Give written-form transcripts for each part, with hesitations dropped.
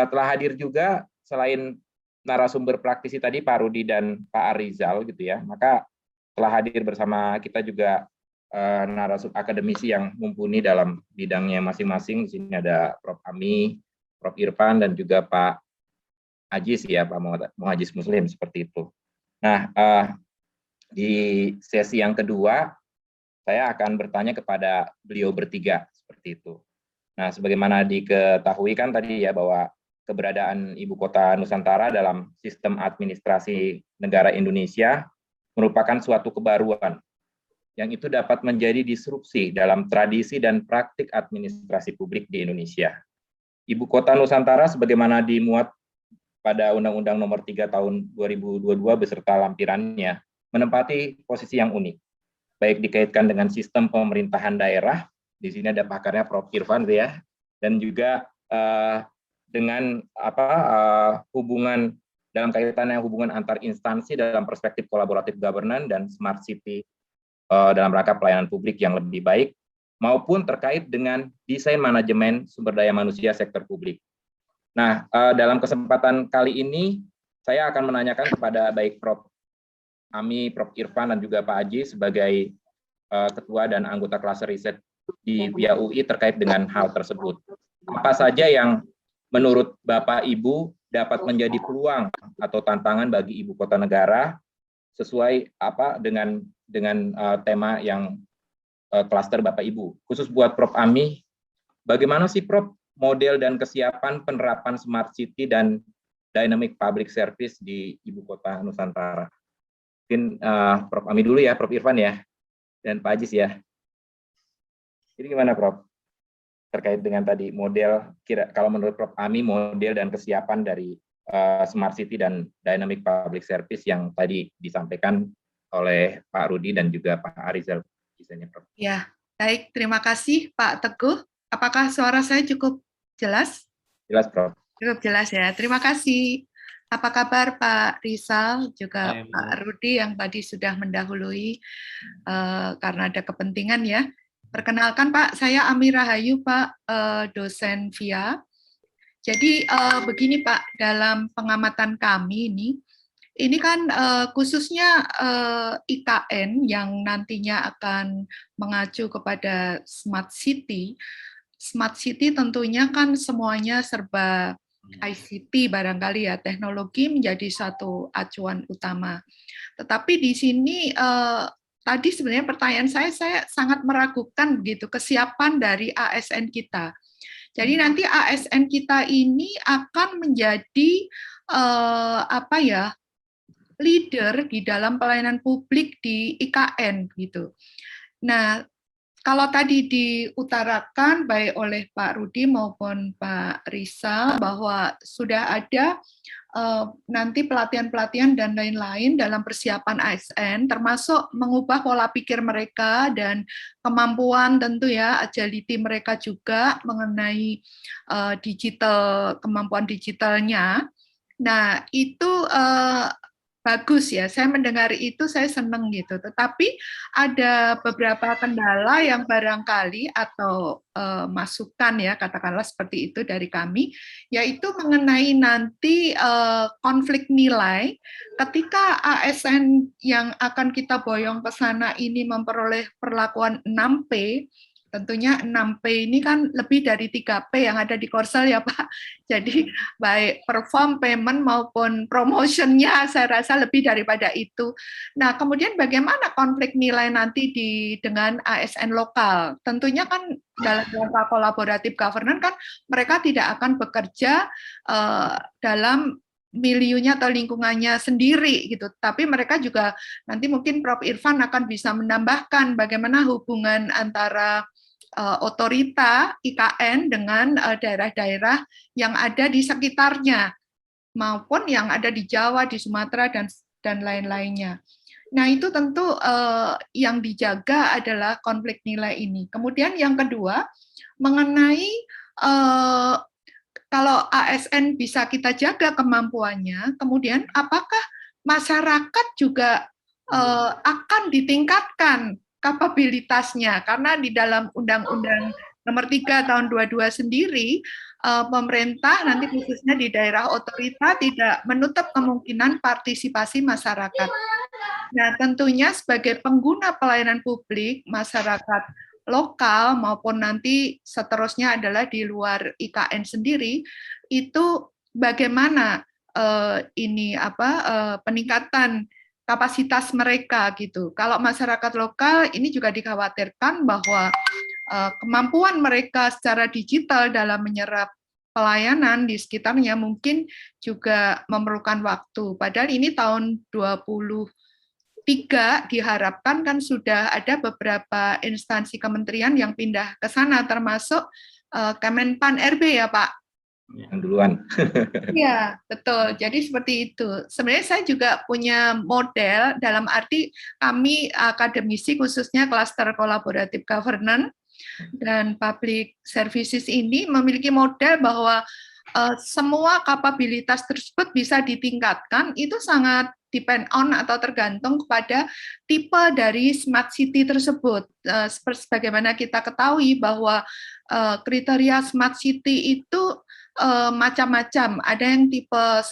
telah hadir juga selain narasumber praktisi tadi Pak Rudi dan Pak Arizal gitu ya, maka telah hadir bersama kita juga narasumber akademisi yang mumpuni dalam bidangnya masing-masing. Di sini ada Prof. Ami, Prof. Irfan, dan juga Pak Ajis ya, Pak Muhajis Muslim, seperti itu. Nah, di sesi yang kedua, saya akan bertanya kepada beliau bertiga, seperti itu. Nah, sebagaimana diketahui kan tadi ya, bahwa keberadaan Ibu Kota Nusantara dalam sistem administrasi negara Indonesia merupakan suatu kebaruan yang itu dapat menjadi disrupsi dalam tradisi dan praktik administrasi publik di Indonesia. Ibu Kota Nusantara sebagaimana dimuat pada Undang-Undang Nomor 3 Tahun 2022 beserta lampirannya menempati posisi yang unik, baik dikaitkan dengan sistem pemerintahan daerah, di sini ada pakarnya Prof. Irfan ya, dan juga dengan hubungan dalam kaitannya hubungan antar instansi dalam perspektif kolaboratif governance dan smart city dalam rangka pelayanan publik yang lebih baik, maupun terkait dengan desain manajemen sumber daya manusia sektor publik. Nah, dalam kesempatan kali ini, saya akan menanyakan kepada baik Prof. Ami, Prof. Irfan, dan juga Pak Aji sebagai Ketua dan anggota Klaster Riset di via UI terkait dengan hal tersebut. Apa saja yang menurut Bapak Ibu dapat menjadi peluang atau tantangan bagi Ibu Kota Negara sesuai dengan tema yang klaster Bapak Ibu. Khusus buat Prof. Ami, bagaimana sih Prof model dan kesiapan penerapan Smart City dan Dynamic Public Service di Ibu Kota Nusantara? Mungkin Prof. Ami dulu ya, Prof. Irfan ya, dan Pak Ajis ya. Jadi gimana Prof? Terkait dengan tadi model, kalau menurut Prof. Ami, model dan kesiapan dari Smart City dan Dynamic Public Service yang tadi disampaikan oleh Pak Rudi dan juga Pak Arizal. Ya, baik. Terima kasih Pak Teguh. Apakah suara saya cukup jelas? Jelas, Prof. Cukup jelas ya. Terima kasih. Apa kabar Pak Rizal, juga Pak Rudi yang tadi sudah mendahului karena ada kepentingan ya. Perkenalkan Pak, saya Ami Rahayu Pak, dosen VIA. Jadi begini Pak, dalam pengamatan kami ini kan khususnya IKN yang nantinya akan mengacu kepada Smart City. Smart City tentunya kan semuanya serba ICT barangkali ya, teknologi menjadi satu acuan utama. Tetapi di sini tadi sebenarnya pertanyaan saya sangat meragukan begitu kesiapan dari ASN kita. Jadi nanti ASN kita ini akan menjadi leader di dalam pelayanan publik di IKN gitu. Nah, kalau tadi diutarakan baik oleh Pak Rudi maupun Pak Rizal bahwa sudah ada nanti pelatihan-pelatihan dan lain-lain dalam persiapan ASN, termasuk mengubah pola pikir mereka dan kemampuan tentu ya, agility mereka juga mengenai kemampuan digitalnya. Nah, itu bagus ya, saya mendengar itu saya senang gitu. Tetapi ada beberapa kendala yang barangkali atau masukan ya, katakanlah seperti itu dari kami, yaitu mengenai nanti konflik nilai ketika ASN yang akan kita boyong ke sana ini memperoleh perlakuan 6P. Tentunya 6P ini kan lebih dari 3P yang ada di Korsel ya Pak. Jadi baik perform, payment maupun promotionnya saya rasa lebih daripada itu. Nah kemudian bagaimana konflik nilai nanti dengan ASN lokal? Tentunya kan dalam rangka kolaboratif governance kan mereka tidak akan bekerja dalam miliunya atau lingkungannya sendiri gitu. Tapi mereka juga nanti mungkin Prof. Irfan akan bisa menambahkan bagaimana hubungan antara otorita IKN dengan daerah-daerah yang ada di sekitarnya maupun yang ada di Jawa, di Sumatera dan lain-lainnya. Nah, itu tentu yang dijaga adalah konflik nilai ini. Kemudian yang kedua mengenai kalau ASN bisa kita jaga kemampuannya, kemudian apakah masyarakat juga akan ditingkatkan kapabilitasnya, karena di dalam Undang-Undang nomor 3 tahun 22 sendiri, pemerintah nanti khususnya di daerah otorita tidak menutup kemungkinan partisipasi masyarakat. Nah, tentunya sebagai pengguna pelayanan publik, masyarakat lokal maupun nanti seterusnya adalah di luar IKN sendiri, itu bagaimana peningkatan kapasitas mereka gitu. Kalau masyarakat lokal ini juga dikhawatirkan bahwa kemampuan mereka secara digital dalam menyerap pelayanan di sekitarnya mungkin juga memerlukan waktu. Padahal ini tahun 23 diharapkan kan sudah ada beberapa instansi kementerian yang pindah ke sana, termasuk Kemenpan RB ya Pak. Yang duluan. Iya, betul. Jadi seperti itu. Sebenarnya saya juga punya model dalam arti kami akademisi khususnya klaster collaborative governance dan public services ini memiliki model bahwa semua kapabilitas tersebut bisa ditingkatkan, itu sangat depend on atau tergantung kepada tipe dari smart city tersebut. Sebagaimana kita ketahui bahwa kriteria smart city itu macam-macam. Ada yang tipe 1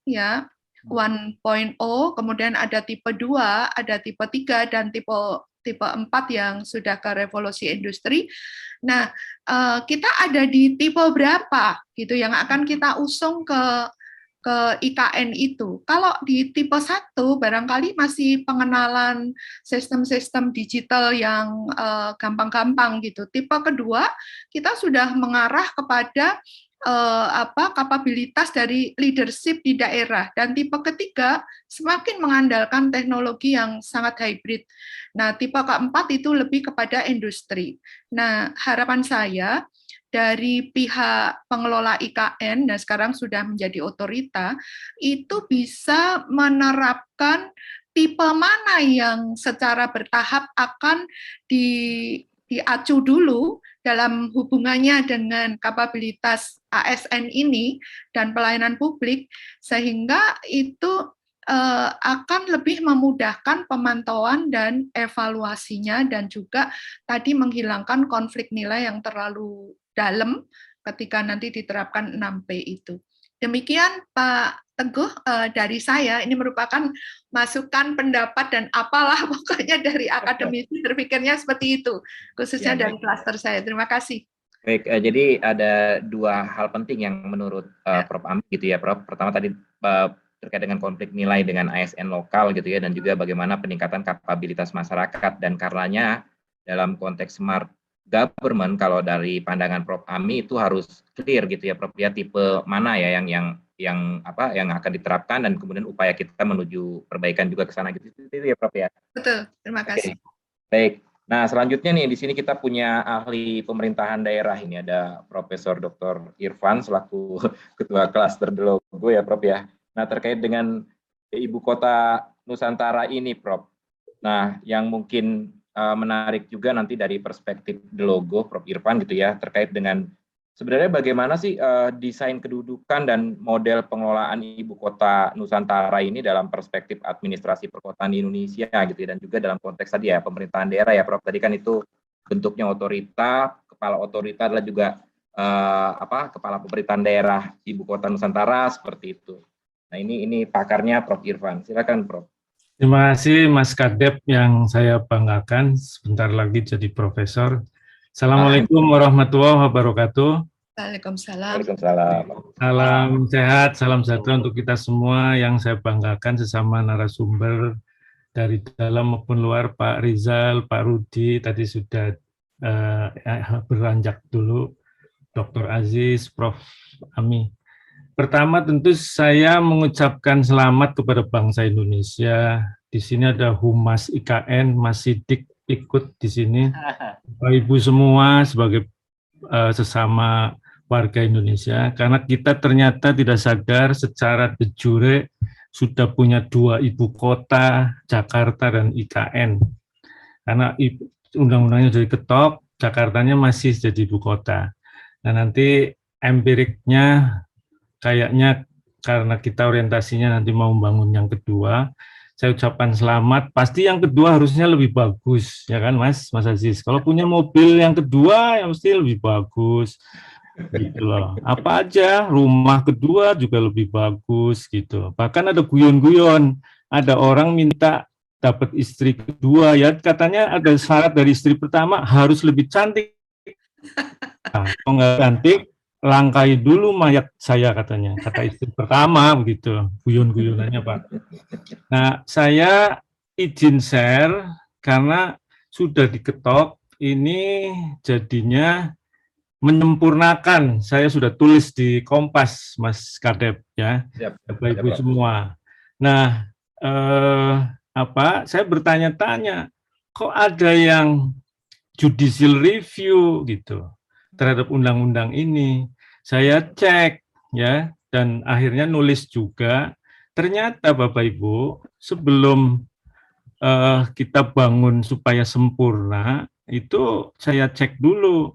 ya, 1.0, kemudian ada tipe 2, ada tipe 3 dan tipe 4 yang sudah ke revolusi industri. Nah, kita ada di tipe berapa gitu yang akan kita usung ke IKN itu. Kalau di tipe 1 barangkali masih pengenalan sistem-sistem digital yang gampang-gampang gitu. Tipe kedua kita sudah mengarah kepada kapabilitas dari leadership di daerah, dan tipe ketiga semakin mengandalkan teknologi yang sangat hybrid. Nah, tipe keempat itu lebih kepada industri. Nah, harapan saya dari pihak pengelola IKN dan sekarang sudah menjadi otorita itu bisa menerapkan tipe mana yang secara bertahap akan diacu dulu dalam hubungannya dengan kapabilitas ASN ini dan pelayanan publik, sehingga itu akan lebih memudahkan pemantauan dan evaluasinya, dan juga tadi menghilangkan konflik nilai yang terlalu dalam ketika nanti diterapkan 6P itu. Demikian Pak Teguh dari saya, ini merupakan masukan, pendapat, dan apalah pokoknya dari akademisi berpikirnya seperti itu, khususnya ya, dari klaster saya. Terima kasih. Baik, jadi ada dua hal penting yang menurut Prof. Ami gitu ya, Prof. Pertama tadi terkait dengan konflik nilai dengan ASN lokal gitu ya, dan juga bagaimana peningkatan kapabilitas masyarakat, dan karenanya dalam konteks smart government kalau dari pandangan Prof. Ami itu harus clear gitu ya, Prof. Ya, tipe mana ya yang akan diterapkan, dan kemudian upaya kita menuju perbaikan juga ke sana gitu. Itu ya, Prof. Ya. Betul, terima kasih. Baik. Nah, selanjutnya nih di sini kita punya ahli pemerintahan daerah, ini ada Profesor Dr. Irfan selaku Ketua Klaster Delogo ya, Prof. Ya. Nah, terkait dengan Ibu Kota Nusantara ini, Prof. Nah, yang mungkin menarik juga nanti dari perspektif Delogo, Prof. Irfan gitu ya, terkait dengan sebenarnya bagaimana sih desain kedudukan dan model pengelolaan Ibu Kota Nusantara ini dalam perspektif administrasi perkotaan di Indonesia gitu ya, dan juga dalam konteks tadi ya pemerintahan daerah ya, Prof. Tadi kan itu bentuknya otorita, kepala otorita adalah juga kepala pemerintahan daerah Ibu Kota Nusantara, seperti itu. Nah, ini pakarnya Prof. Irfan. Silakan, Prof. Terima kasih Mas Kadep yang saya banggakan, sebentar lagi jadi profesor. Assalamualaikum warahmatullahi wabarakatuh. Waalaikumsalam. Waalaikumsalam. Salam sehat, salam sejahtera untuk kita semua. Yang saya banggakan sesama narasumber dari dalam maupun luar, Pak Rizal, Pak Rudi, tadi sudah beranjak dulu, Dr. Aziz, Prof. Ami. Pertama tentu saya mengucapkan selamat kepada bangsa Indonesia. Di sini ada Humas IKN, Mas Sidik ikut di sini. Bapak Ibu semua sebagai sesama warga Indonesia, karena kita ternyata tidak sadar secara de jure sudah punya dua ibu kota, Jakarta dan IKN. Karena undang-undangnya sudah diketok, Jakartanya masih jadi ibu kota. Nah, nanti empiriknya kayaknya karena kita orientasinya nanti mau membangun yang kedua, saya ucapkan selamat. Pasti yang kedua harusnya lebih bagus, ya kan Mas Aziz. Kalau punya mobil yang kedua, ya mesti lebih bagus, gitu loh. Apa aja, rumah kedua juga lebih bagus, gitu. Bahkan ada guyon-guyon, ada orang minta dapat istri kedua, ya katanya ada syarat dari istri pertama harus lebih cantik. Nah, kalau nggak cantik, langkai dulu mayat saya katanya, kata istri pertama begitu, guyon-guyonannya Pak. Nah, saya izin share karena sudah diketok, ini jadinya menyempurnakan. Saya sudah tulis di Kompas, Mas Kadep ya, Bapak Ibu semua. Nah, saya bertanya-tanya, kok ada yang judicial review gitu terhadap undang-undang ini. Saya cek ya, dan akhirnya nulis juga. Ternyata Bapak Ibu, sebelum kita bangun supaya sempurna, itu saya cek dulu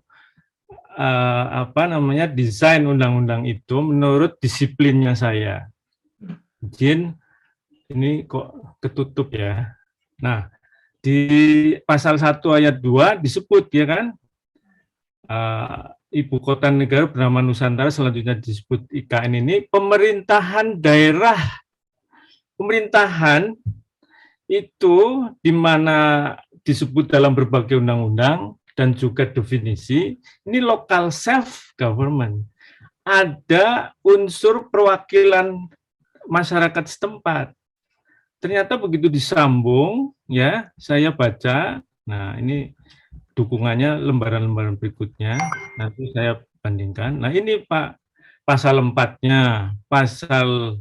desain undang-undang itu menurut disiplinnya saya. Izin, ini kok ketutup ya. Nah, di pasal 1 ayat 2 disebut ya kan, Ibu Kota Negara bernama Nusantara, selanjutnya disebut IKN ini, pemerintahan daerah. Pemerintahan itu di mana disebut dalam berbagai undang-undang dan juga definisi, ini local self government. Ada unsur perwakilan masyarakat setempat. Ternyata begitu disambung, ya, saya baca, nah ini dukungannya lembaran-lembaran berikutnya, nanti saya bandingkan. Nah ini Pak, pasal 4-nya, pasal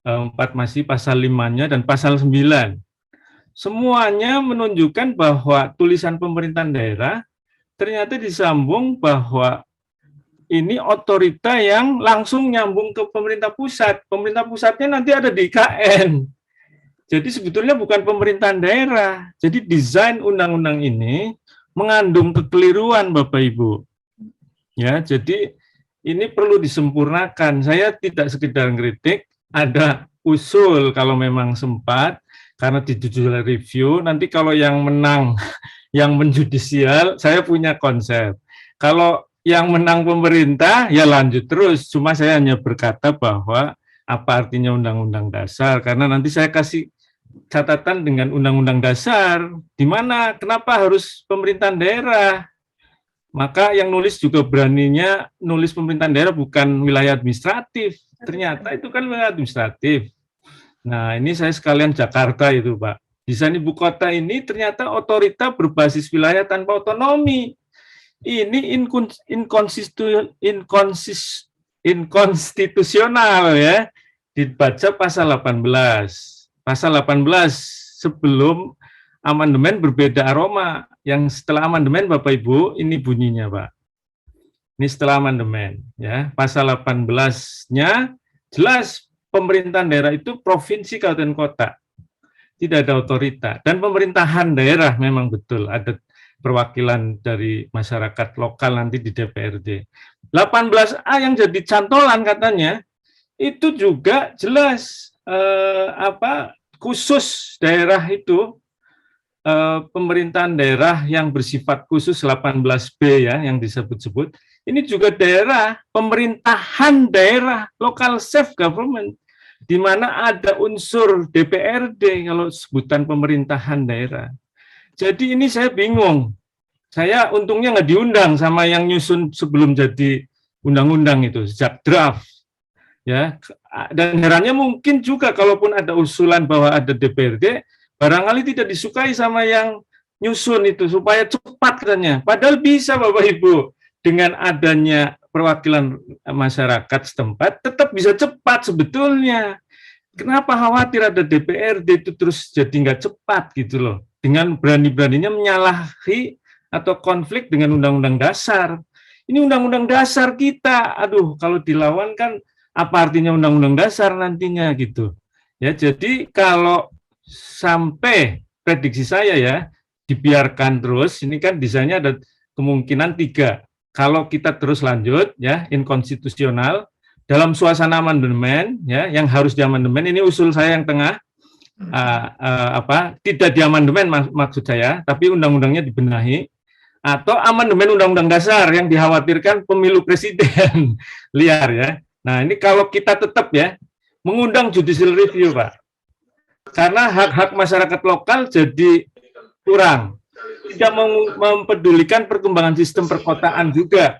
4 masih pasal 5-nya, dan pasal 9. Semuanya menunjukkan bahwa tulisan pemerintahan daerah ternyata disambung bahwa ini otorita yang langsung nyambung ke pemerintah pusat. Pemerintah pusatnya nanti ada di IKN. Jadi sebetulnya bukan pemerintahan daerah. Jadi desain undang-undang ini mengandung kekeliruan Bapak Ibu. Ya, jadi ini perlu disempurnakan. Saya tidak sekedar kritik, ada usul kalau memang sempat, karena di judicial review, nanti kalau yang menang, yang menjudisial, saya punya konsep. Kalau yang menang pemerintah, ya lanjut terus. Cuma saya hanya berkata bahwa apa artinya undang-undang dasar, karena nanti saya kasih catatan dengan undang-undang dasar, di mana kenapa harus pemerintahan daerah. Maka yang nulis juga beraninya nulis pemerintahan daerah bukan wilayah administratif. Ternyata itu kan wilayah administratif. Nah, ini saya sekalian Jakarta itu, Pak. Desain ibu kota ini ternyata otorita berbasis wilayah tanpa otonomi. Ini inkonstitusional ya. Dibaca pasal 18. Pasal 18 sebelum amandemen berbeda aroma. Yang setelah amandemen Bapak Ibu, ini bunyinya Pak. Ini setelah amandemen ya. Pasal 18-nya jelas pemerintahan daerah itu provinsi, kabupaten, kota. Tidak ada otorita. Dan pemerintahan daerah memang betul ada perwakilan dari masyarakat lokal nanti di DPRD. 18A yang jadi cantolan katanya itu juga jelas khusus daerah itu, pemerintahan daerah yang bersifat khusus 18B ya yang disebut-sebut, ini juga daerah, pemerintahan daerah, local self government, di mana ada unsur DPRD kalau sebutan pemerintahan daerah. Jadi ini saya bingung, saya untungnya nggak diundang sama yang nyusun sebelum jadi undang-undang itu, sejak draft. Ya, dan herannya mungkin juga kalaupun ada usulan bahwa ada DPRD, barangkali tidak disukai sama yang nyusun itu supaya cepat katanya. Padahal bisa Bapak Ibu, dengan adanya perwakilan masyarakat setempat tetap bisa cepat sebetulnya. Kenapa khawatir ada DPRD itu terus jadi nggak cepat gitu loh, dengan berani-beraninya menyalahi atau konflik dengan undang-undang dasar. Ini undang-undang dasar kita, aduh kalau dilawan kan apa artinya undang-undang dasar nantinya gitu. Ya, jadi kalau sampai prediksi saya ya, dibiarkan terus, ini kan desainnya ada kemungkinan 3. Kalau kita terus lanjut ya, inkonstitusional dalam suasana amandemen ya, yang harus diamandemen, ini usul saya yang tengah, tidak diamandemen maksud saya, tapi undang-undangnya dibenahi, atau amandemen undang-undang dasar yang dikhawatirkan pemilu presiden liar ya. Nah ini kalau kita tetap ya mengundang judicial review Pak, karena hak-hak masyarakat lokal jadi kurang, tidak mempedulikan perkembangan sistem perkotaan juga,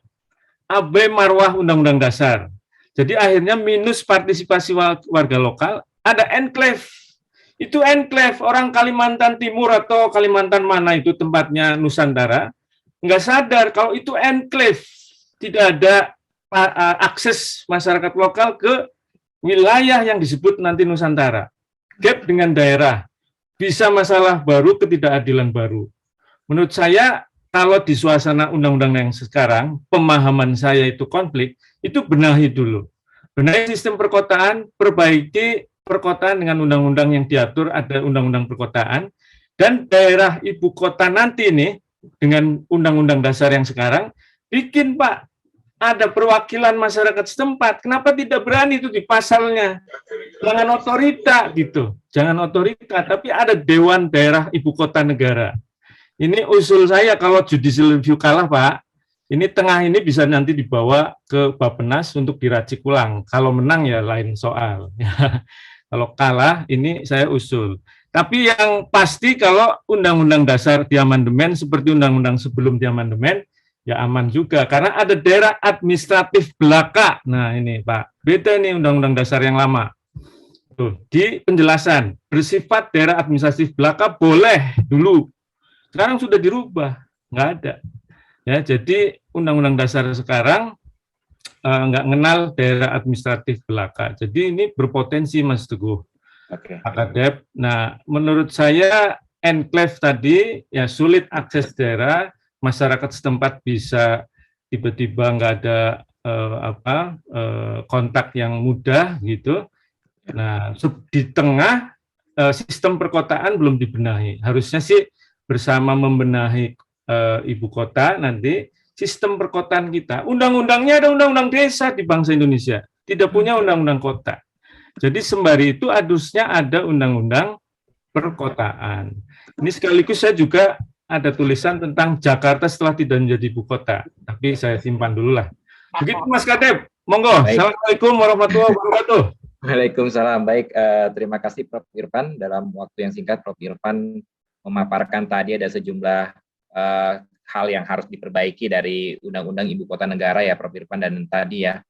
abai marwah undang-undang dasar. Jadi akhirnya minus partisipasi warga lokal, ada enclave. Itu enclave, orang Kalimantan Timur atau Kalimantan mana itu tempatnya Nusantara, nggak sadar kalau itu enclave, tidak ada akses masyarakat lokal ke wilayah yang disebut nanti Nusantara. Gap dengan daerah, bisa masalah baru, ketidakadilan baru. Menurut saya, kalau di suasana undang-undang yang sekarang, pemahaman saya itu konflik, itu benahi dulu. Benahi sistem perkotaan, perbaiki perkotaan dengan undang-undang yang diatur, ada undang-undang perkotaan, dan daerah ibu kota nanti nih, dengan undang-undang dasar yang sekarang, bikin Pak, ada perwakilan masyarakat setempat. Kenapa tidak berani itu di pasalnya? Jangan otorita gitu, jangan otorita, tapi ada Dewan Daerah Ibu Kota Negara. Ini usul saya kalau judicial review kalah Pak, ini tengah ini bisa nanti dibawa ke Bappenas untuk diracik ulang. Kalau menang ya lain soal. Kalau kalah ini saya usul. Tapi yang pasti kalau undang-undang dasar diamandemen seperti undang-undang sebelum diamandemen, ya aman juga. Karena ada daerah administratif belaka. Nah ini Pak, beda nih undang-undang dasar yang lama. Tuh, di penjelasan, bersifat daerah administratif belaka boleh dulu. Sekarang sudah dirubah, nggak ada. Ya, jadi undang-undang dasar sekarang nggak kenal daerah administratif belaka. Jadi ini berpotensi Mas Teguh. Akadep. Nah, menurut saya enclave tadi ya sulit akses daerah, masyarakat setempat bisa tiba-tiba nggak ada kontak yang mudah gitu. Nah, di tengah sistem perkotaan belum dibenahi. Harusnya sih bersama membenahi ibu kota nanti sistem perkotaan kita. Undang-undangnya ada undang-undang desa di bangsa Indonesia, tidak punya undang-undang kota. Jadi sembari itu harusnya ada undang-undang perkotaan. Ini sekaligus saya juga ada tulisan tentang Jakarta setelah tidak menjadi ibu kota. Tapi saya simpan dulu lah. Begitu Mas Kadep, monggo. Baik. Assalamualaikum warahmatullahi wabarakatuh. Waalaikumsalam. Baik, terima kasih Prof. Irfan. Dalam waktu yang singkat, Prof. Irfan memaparkan tadi ada sejumlah hal yang harus diperbaiki dari Undang-Undang Ibu Kota Negara ya Prof. Irfan, dan tadi ya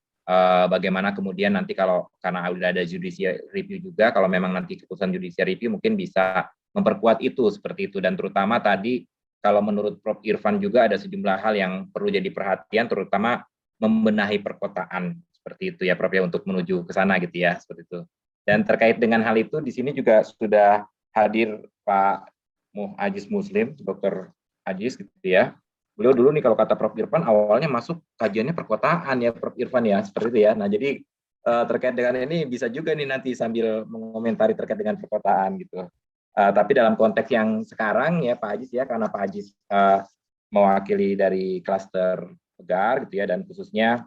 bagaimana kemudian nanti kalau karena udah ada judicial review juga, kalau memang nanti keputusan judicial review mungkin bisa memperkuat itu seperti itu, dan terutama tadi kalau menurut Prof. Irfan juga ada sejumlah hal yang perlu jadi perhatian, terutama membenahi perkotaan seperti itu ya Prof ya, untuk menuju ke sana gitu ya, seperti itu. Dan terkait dengan hal itu di sini juga sudah hadir Pak Ajis Muslim, Dr. Ajis gitu ya. Beliau dulu nih kalau kata Prof. Irfan awalnya masuk kajiannya perkotaan ya Prof. Irfan ya, seperti itu ya. Nah jadi terkait dengan ini bisa juga nih nanti sambil mengomentari terkait dengan perkotaan gitu. Tapi dalam konteks yang sekarang ya Pak Ajis ya, karena Pak Ajis mewakili dari klaster Pegar gitu ya, dan khususnya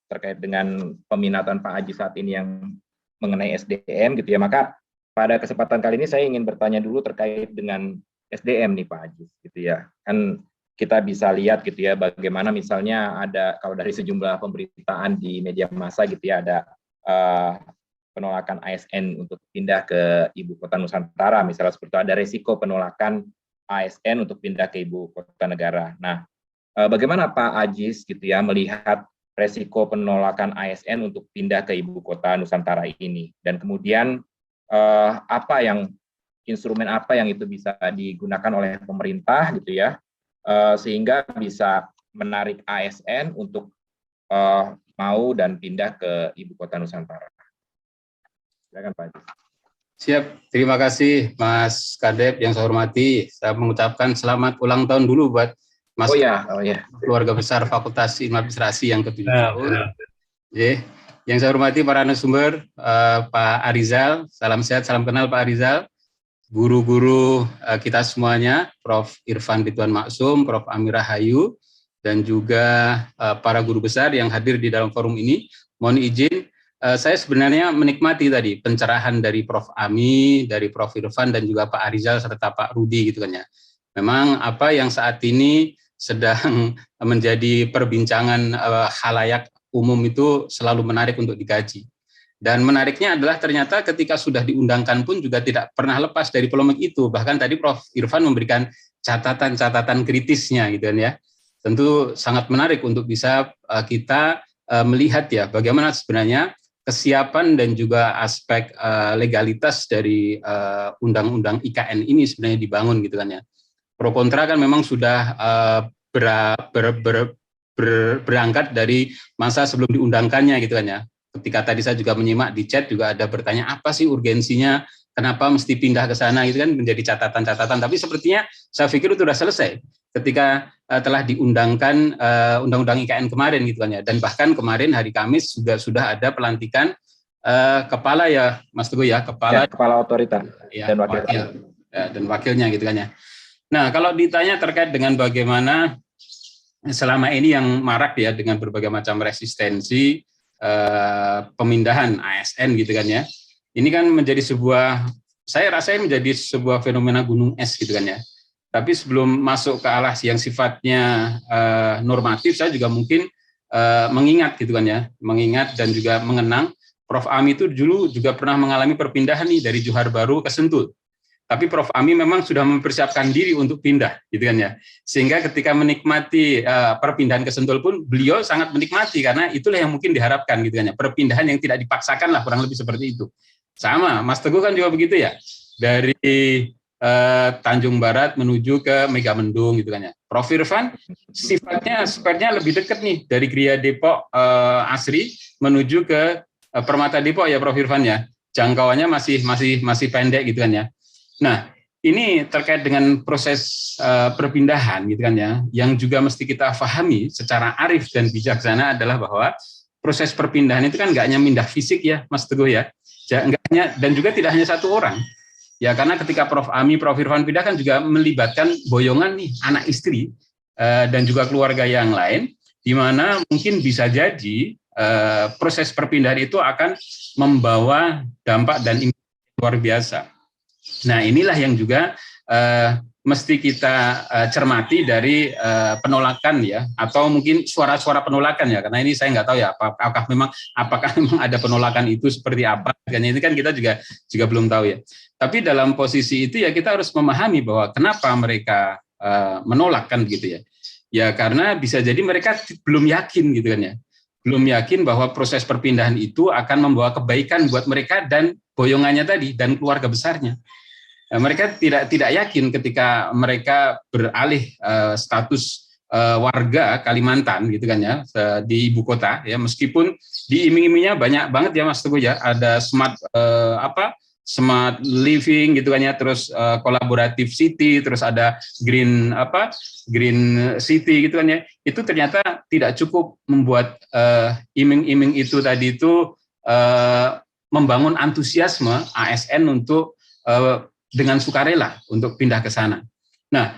terkait dengan peminatan Pak Ajis saat ini yang mengenai SDM gitu ya, maka pada kesempatan kali ini saya ingin bertanya dulu terkait dengan SDM nih Pak Ajis gitu ya. Kan kita bisa lihat gitu ya bagaimana misalnya ada kalau dari sejumlah pemberitaan di media massa gitu ya, ada penolakan ASN untuk pindah ke Ibu Kota Nusantara, misalnya seperti itu, ada resiko penolakan ASN untuk pindah ke Ibu Kota Negara. Nah, bagaimana Pak Ajis gitu ya melihat resiko penolakan ASN untuk pindah ke Ibu Kota Nusantara ini, dan kemudian instrumen apa yang itu bisa digunakan oleh pemerintah gitu ya, sehingga bisa menarik ASN untuk mau dan pindah ke Ibu Kota Nusantara. Silakan Pak. Siap, terima kasih Mas Kadep yang saya hormati. Saya mengucapkan selamat ulang tahun dulu buat Mas keluarga besar Fakultas Ilmu Administrasi yang ke-7 tahun. Yang saya hormati para narasumber, Pak Arizal, salam sehat, salam kenal Pak Arizal. Guru-guru kita semuanya, Prof. Irfan Ridwan Maksum, Prof. Amira Hayu, dan juga para guru besar yang hadir di dalam forum ini. Mohon izin, saya sebenarnya menikmati tadi pencerahan dari Prof. Ami, dari Prof. Irfan, dan juga Pak Arizal serta Pak Rudi gitu kan ya. Memang apa yang saat ini sedang menjadi perbincangan khalayak umum itu selalu menarik untuk dikaji. Dan menariknya adalah ternyata ketika sudah diundangkan pun juga tidak pernah lepas dari polemik itu. Bahkan tadi Prof. Irfan memberikan catatan-catatan kritisnya gitu kan ya. Tentu sangat menarik untuk bisa kita melihat ya bagaimana sebenarnya kesiapan dan juga aspek legalitas dari undang-undang IKN ini sebenarnya dibangun gitu kan ya. Pro kontra kan memang sudah berangkat dari masa sebelum diundangkannya gitu kan ya. Ketika tadi saya juga menyimak di chat juga ada bertanya apa sih urgensinya, kenapa mesti pindah ke sana gitu kan, menjadi catatan-catatan. Tapi sepertinya saya pikir itu sudah selesai ketika telah diundangkan undang-undang IKN kemarin gitu kan ya. Dan bahkan kemarin hari Kamis juga sudah ada pelantikan kepala ya Mas Teguh ya, kepala otorita ya, dan wakilnya gitu kan ya. Nah, kalau ditanya terkait dengan bagaimana selama ini yang marak ya dengan berbagai macam resistensi pemindahan ASN gitu kan ya. Ini kan menjadi saya rasa menjadi sebuah fenomena gunung es gitu kan ya. Tapi sebelum masuk ke arah yang sifatnya normatif, saya juga mungkin mengingat gitu kan ya, mengingat dan juga mengenang Prof. Ami itu dulu juga pernah mengalami perpindahan nih dari Johar Baru ke Sentul. Tapi Prof. Ami memang sudah mempersiapkan diri untuk pindah, gitu kan ya. Sehingga ketika menikmati perpindahan ke Sentul pun beliau sangat menikmati karena itulah yang mungkin diharapkan, gitu kan ya. Perpindahan yang tidak dipaksakan lah, kurang lebih seperti itu. Sama, Mas Teguh kan juga begitu ya. Dari Tanjung Barat menuju ke Megamendung, gitu kan ya. Prof. Irfan sifatnya lebih dekat nih dari Gria Depok Asri menuju ke Permata Depok ya Prof. Irfan ya. Jangkauannya masih pendek gitu kan ya. Nah, ini terkait dengan proses perpindahan gitu kan ya, yang juga mesti kita pahami secara arif dan bijaksana adalah bahwa proses perpindahan itu kan nggak hanya pindah fisik ya, Mas Teguh ya, nggak hanya, dan juga tidak hanya satu orang. Ya, karena ketika Prof. Ami, Prof. Irfan pindah kan juga melibatkan boyongan nih, anak istri dan juga keluarga yang lain, di mana mungkin bisa jadi proses perpindahan itu akan membawa dampak dan impact luar biasa. Nah, inilah yang juga mesti kita cermati dari penolakan ya, atau mungkin suara-suara penolakan ya, karena ini saya nggak tahu ya apakah memang ada penolakan itu seperti apa, karena ini kan kita juga belum tahu ya. Tapi dalam posisi itu ya kita harus memahami bahwa kenapa mereka menolak kan begitu ya. Ya karena bisa jadi mereka belum yakin gitu kan ya. Belum yakin bahwa proses perpindahan itu akan membawa kebaikan buat mereka dan boyongannya tadi dan keluarga besarnya. Mereka tidak yakin ketika mereka beralih status warga Kalimantan gitu kan ya di ibu kota ya, meskipun diiming-imingnya banyak banget ya Mas Teguh ya, ada smart living gitu kan ya, terus kolaboratif city, terus ada green city gitu kan ya. Itu ternyata tidak cukup membuat iming-iming itu tadi itu membangun antusiasme ASN untuk dengan sukarela untuk pindah ke sana. Nah,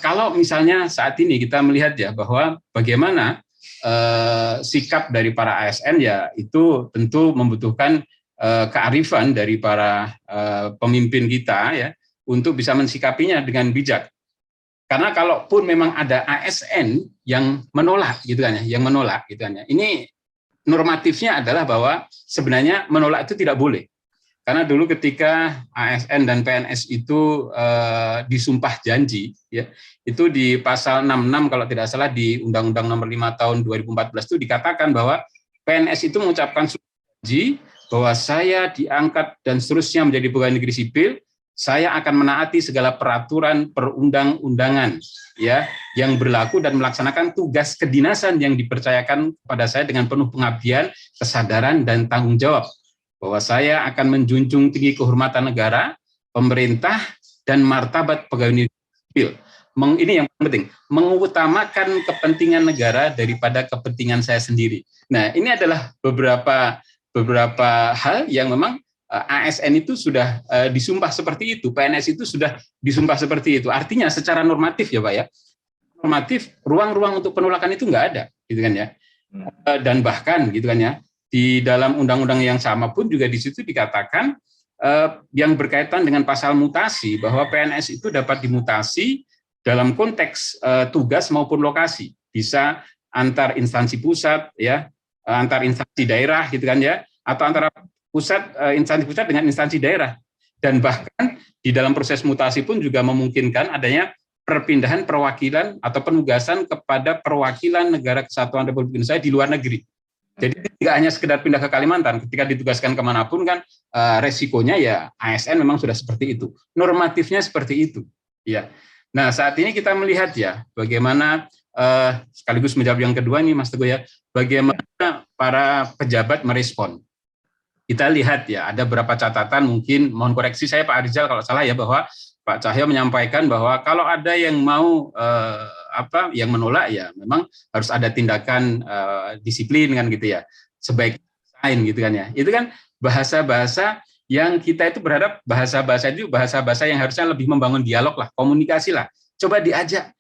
kalau misalnya saat ini kita melihat ya bahwa bagaimana sikap dari para ASN ya itu tentu membutuhkan kearifan dari para pemimpin kita ya untuk bisa mensikapinya dengan bijak. Karena kalaupun memang ada ASN yang menolak gitu kan ya, ini normatifnya adalah bahwa sebenarnya menolak itu tidak boleh. Karena dulu ketika ASN dan PNS itu disumpah janji, ya, itu di pasal 66 kalau tidak salah di Undang-Undang Nomor 5 Tahun 2014 itu dikatakan bahwa PNS itu mengucapkan janji bahwa saya diangkat dan seterusnya menjadi pegawai negeri sipil, saya akan menaati segala peraturan perundang-undangan, ya, yang berlaku dan melaksanakan tugas kedinasan yang dipercayakan kepada saya dengan penuh pengabdian, kesadaran dan tanggung jawab. Bahwa saya akan menjunjung tinggi kehormatan negara, pemerintah, dan martabat pegawai negeri sipil. Ini yang penting, mengutamakan kepentingan negara daripada kepentingan saya sendiri. Nah, ini adalah beberapa hal yang memang ASN itu sudah disumpah seperti itu, PNS itu sudah disumpah seperti itu. Artinya secara normatif ya Pak ya, normatif ruang-ruang untuk penolakan itu nggak ada, gitu kan ya. Dan bahkan gitu kan ya, di dalam undang-undang yang sama pun juga di situ dikatakan yang berkaitan dengan pasal mutasi, bahwa PNS itu dapat dimutasi dalam konteks tugas maupun lokasi, bisa antar instansi pusat, ya, antar instansi daerah, gitu kan ya, atau antara pusat, instansi pusat dengan instansi daerah, dan bahkan di dalam proses mutasi pun juga memungkinkan adanya perpindahan perwakilan atau penugasan kepada perwakilan negara kesatuan Republik Indonesia di luar negeri. Jadi tidak hanya sekedar pindah ke Kalimantan, ketika ditugaskan kemanapun kan resikonya ya ASN memang sudah seperti itu, normatifnya seperti itu, ya. Nah, saat ini kita melihat ya bagaimana sekaligus menjawab yang kedua ini Mas Teguh ya, bagaimana para pejabat merespon. Kita lihat ya ada beberapa catatan, mungkin mohon koreksi saya Pak Arizal kalau salah ya, bahwa Pak Cahyo menyampaikan bahwa kalau ada yang mau yang menolak ya memang harus ada tindakan disiplin kan gitu ya, sebaik lain gitu kan ya. Itu kan bahasa-bahasa yang kita itu berharap bahasa-bahasa itu bahasa-bahasa yang harusnya lebih membangun dialog lah, komunikasi lah. Coba diajak,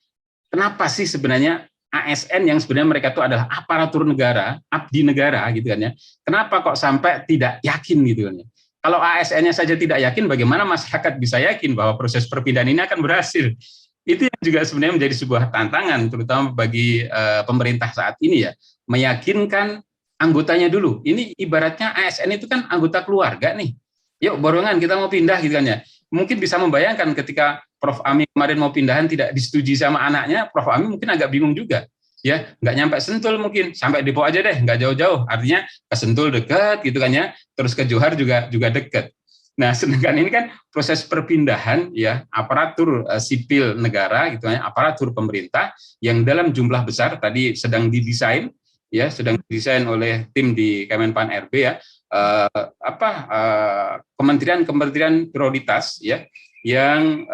kenapa sih sebenarnya ASN yang sebenarnya mereka itu adalah aparatur negara, abdi negara gitu kan ya. Kenapa kok sampai tidak yakin gitu kan ya. Kalau ASN-nya saja tidak yakin, bagaimana masyarakat bisa yakin bahwa proses perpindahan ini akan berhasil? Itu yang juga sebenarnya menjadi sebuah tantangan, terutama bagi pemerintah saat ini ya, meyakinkan anggotanya dulu. Ini ibaratnya ASN itu kan anggota keluarga nih. Yuk borongan kita mau pindah gitu kan ya. Mungkin bisa membayangkan ketika Prof. Ami kemarin mau pindahan tidak disetujui sama anaknya, Prof. Ami mungkin agak bingung juga. Ya, nggak nyampe Sentul mungkin, sampai Depok aja deh, nggak jauh-jauh. Artinya ke Sentul dekat gitu kan ya, terus ke Johar juga dekat. Nah, sedangkan ini kan proses perpindahan ya aparatur sipil negara gitu ya, aparatur pemerintah yang dalam jumlah besar tadi sedang didesain didesain oleh tim di Kemenpan RB ya, kementerian prioritas ya yang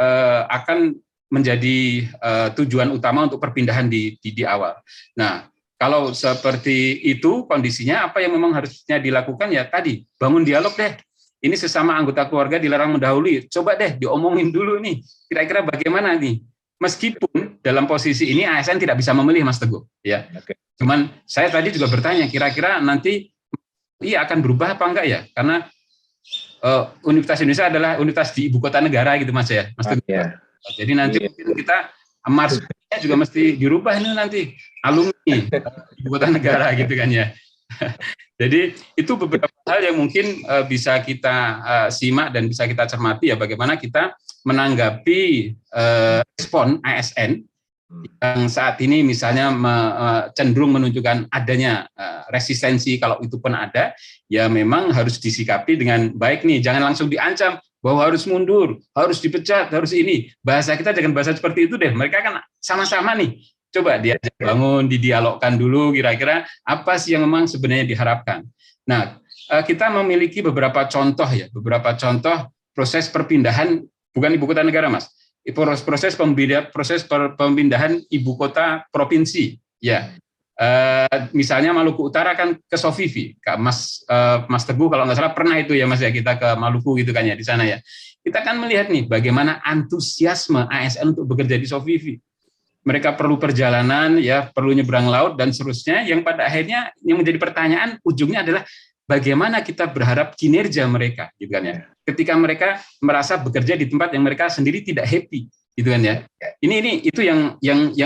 akan menjadi tujuan utama untuk perpindahan di awal. Nah, kalau seperti itu kondisinya, apa yang memang harusnya dilakukan ya tadi, bangun dialog deh. Ini sesama anggota keluarga dilarang mendahului. Coba deh diomongin dulu nih, kira-kira bagaimana nih. Meskipun dalam posisi ini ASN tidak bisa memilih, Mas Teguh. Ya. Okay. Cuman saya tadi juga bertanya, kira-kira nanti akan berubah apa enggak ya? Karena Universitas Indonesia adalah universitas di ibu kota negara gitu, Mas ya. Mas Teguh. Yeah. Jadi nanti mungkin kita marsnya juga mesti dirubah ini nanti alumni ibu kota negara gitu kan ya. Jadi itu beberapa hal yang mungkin bisa kita simak dan bisa kita cermati ya, bagaimana kita menanggapi respon ASN yang saat ini misalnya cenderung menunjukkan adanya resistensi, kalau itu pun ada ya memang harus disikapi dengan baik nih, jangan langsung diancam bahwa harus mundur, harus dipecat, harus ini. Bahasa kita jangan bahasa seperti itu deh. Mereka kan sama-sama nih. Coba diajak bangun, didialogkan dulu kira-kira apa sih yang memang sebenarnya diharapkan. Nah, kita memiliki beberapa contoh ya, beberapa contoh proses perpindahan bukan ibu kota negara, Mas. Proses pemindahan ibu kota provinsi ya. Misalnya Maluku Utara kan ke Sofivi, Mas Teguh kalau nggak salah pernah itu ya Mas ya, kita ke Maluku gitu kan ya di sana ya. Kita kan melihat nih bagaimana antusiasme ASN untuk bekerja di Sofivi. Mereka perlu perjalanan ya, perlu nyebrang laut dan seterusnya, yang pada akhirnya yang menjadi pertanyaan ujungnya adalah bagaimana kita berharap kinerja mereka gitu kan ya. Ketika mereka merasa bekerja di tempat yang mereka sendiri tidak happy gitu kan ya. Ini itu yang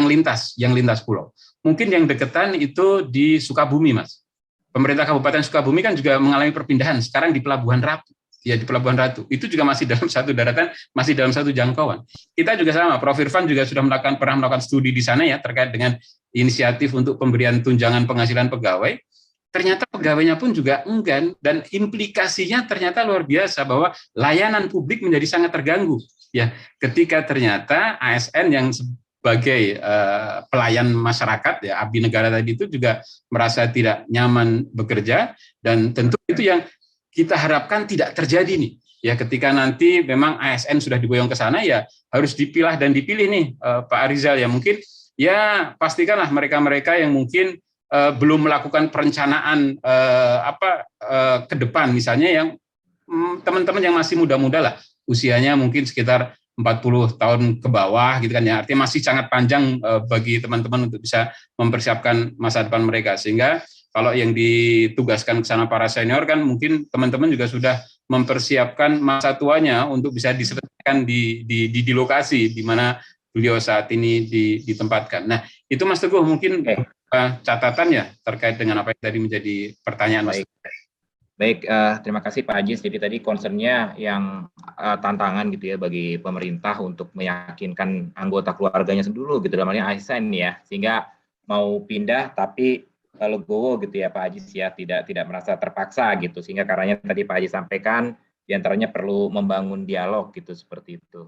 lintas pulau. Mungkin yang deketan itu di Sukabumi, Mas. Pemerintah Kabupaten Sukabumi kan juga mengalami perpindahan sekarang di Pelabuhan Ratu. Ya, di Pelabuhan Ratu. Itu juga masih dalam satu daratan, masih dalam satu jangkauan. Kita juga sama, Prof. Irfan juga sudah pernah melakukan studi di sana ya terkait dengan inisiatif untuk pemberian tunjangan penghasilan pegawai. Ternyata pegawainya pun juga enggan, dan implikasinya ternyata luar biasa bahwa layanan publik menjadi sangat terganggu. Ya, ketika ternyata ASN yang sebagai pelayan masyarakat ya, abdi negara tadi itu juga merasa tidak nyaman bekerja, dan tentu itu yang kita harapkan tidak terjadi nih. Ya, ketika nanti memang ASN sudah diboyong ke sana ya harus dipilah dan dipilih nih Pak Arizal ya, mungkin ya pastikanlah mereka-mereka yang mungkin belum melakukan perencanaan ke depan, misalnya yang teman-teman yang masih muda-muda lah, usianya mungkin sekitar 40 tahun ke bawah gitu kan ya, artinya masih sangat panjang bagi teman-teman untuk bisa mempersiapkan masa depan mereka, sehingga Kalau yang ditugaskan ke sana para senior kan mungkin teman-teman juga sudah mempersiapkan masa tuanya untuk bisa diselesaikan di lokasi di mana beliau saat ini ditempatkan. Nah, itu Mas Teguh mungkin catatan ya terkait dengan apa yang tadi menjadi pertanyaan Mas. Baik, terima kasih Pak Ajis. Jadi tadi concern-nya yang tantangan gitu ya bagi pemerintah untuk meyakinkan anggota keluarganya dulu gitu, dalam halnya ASN ya, sehingga mau pindah tapi legowo gitu ya Pak Ajis ya, tidak merasa terpaksa gitu, sehingga karenanya tadi Pak Ajis sampaikan diantaranya perlu membangun dialog gitu seperti itu.